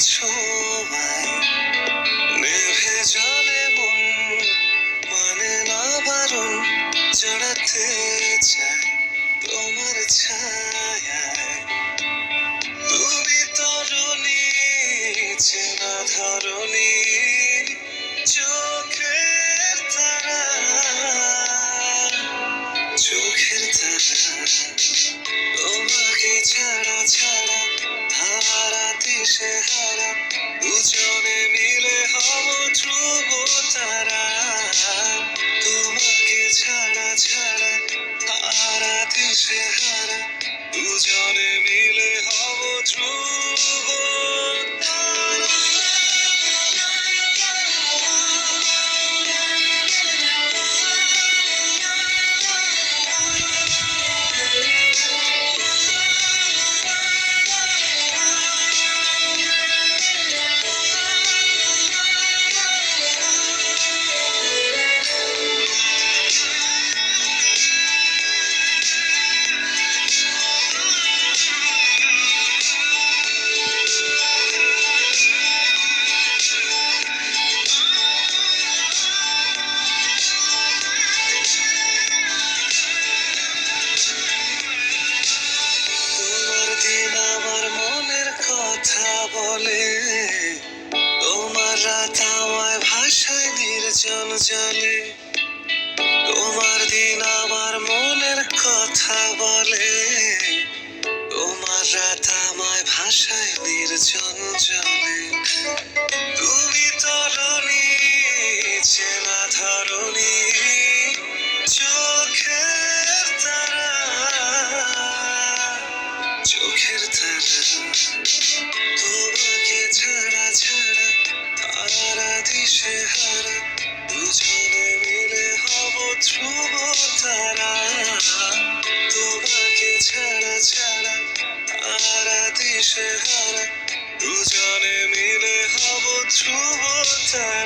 ছোঁয়ায় নেভে জলে মন মানে না বারণ জড়াতে চায় তোমার ছায়ায়। তুমি তরুণী চেনা ধরণী চোখের তারা, চোখের তারা। তোমাকে ছাড়া ছাড়া হারা দিশে হারা দুজনে মিলে হব ধ্রুব তারা। তোমাকে ছাড়া ছাড়া হারা দিশে হারা দুজনে মিলে হব ধ্রুব তারা। কথা বলে তোমার রাত আমায় ভাষায় নির্জন জলে। তোমার দিন আমার মনের কথা বলে তোমার রাত আমায় ভাষায় নির্জন জলে। তুমি তরুণী চেনা ধরণী চোখের তারা, চোখের তারা। তোমাকে ছাড়া ছাড়া হারা দিশে হারা দুজনে মিলে হব ধ্রুব তারা। তোমাকে ছাড়া ছাড়া হারা দিশে হারা দুজনে মিলে হব ধ্রুব তারা।